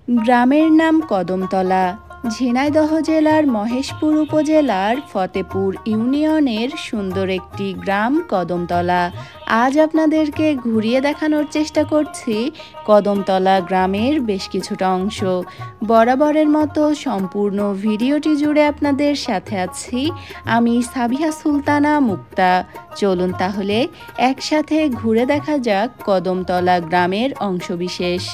গ্রামের নাম কদমতলা। ঝিনাইদহ জেলার মহেশপুর উপজেলার ফতেপুর ইউনিয়নের সুন্দর একটি গ্রাম কদমতলা। আজ আপনাদেরকে ঘুরিয়ে দেখানোর চেষ্টা করছি কদমতলা গ্রামের বেশ কিছুটা অংশ। বরাবরের মতো সম্পূর্ণ ভিডিওটি জুড়ে আপনাদের সাথে আছি আমি সাবিহা সুলতানা মুক্তা। চলুন তাহলে একসাথে ঘুরে দেখা যাক কদমতলা গ্রামের অংশবিশেষ।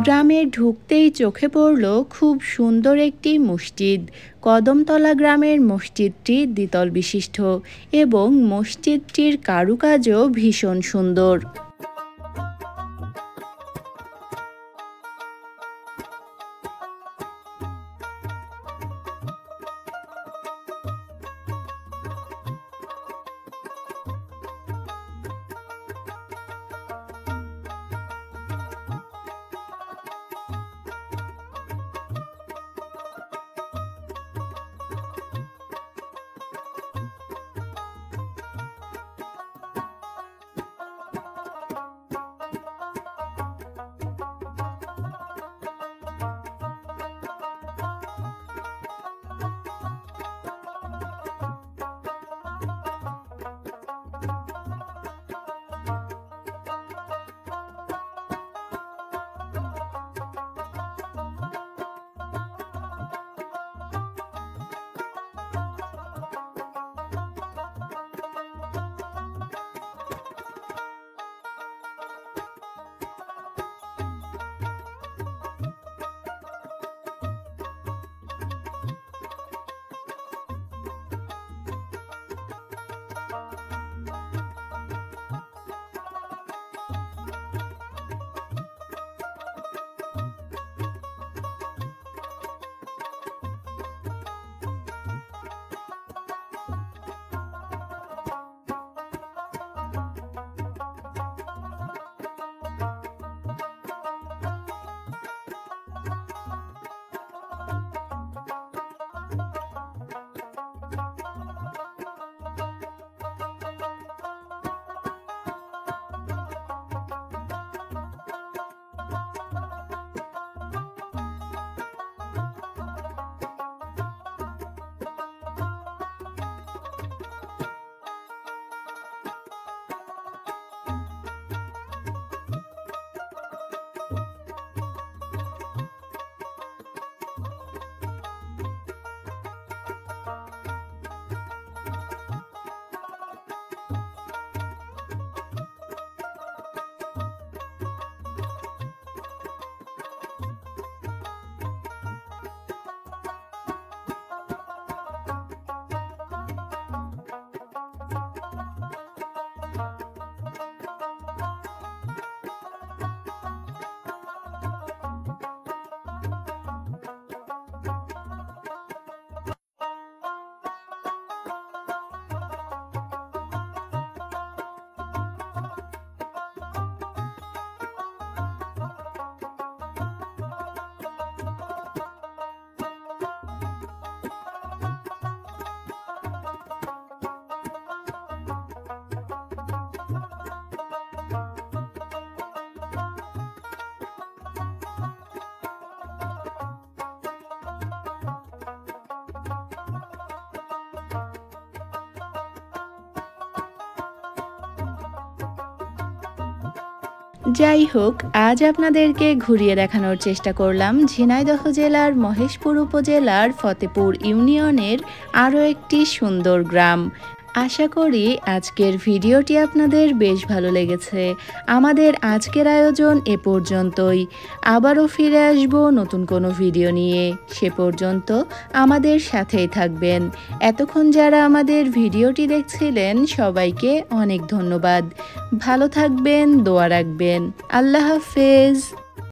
গ্রামে ঢুকতেই চোখে পড়ল খুব সুন্দর একটি মসজিদ। কদমতলা গ্রামের মসজিদটি দ্বিতল বিশিষ্ট এবং মসজিদটির কারুকাজও ভীষণ সুন্দর। যাই হোক, আজ আপনাদেরকে ঘুরিয়ে দেখানোর চেষ্টা করলাম ঝিনাইদহ জেলার মহেশপুর উপজেলার ফতেপুর ইউনিয়নের আরও একটি সুন্দর গ্রাম। আশা করি আজকের ভিডিওটি আপনাদের বেশ ভালো লেগেছে। আমাদের আজকের আয়োজন এ পর্যন্তই। আবারও ফিরে আসব নতুন কোনো ভিডিও নিয়ে। সে পর্যন্ত আমাদের সাথেই থাকবেন। এতক্ষণ যারা আমাদের ভিডিওটি দেখছিলেন সবাইকে অনেক ধন্যবাদ। ভালো থাকবেন, দোয়া রাখবেন। আল্লাহ হাফেজ।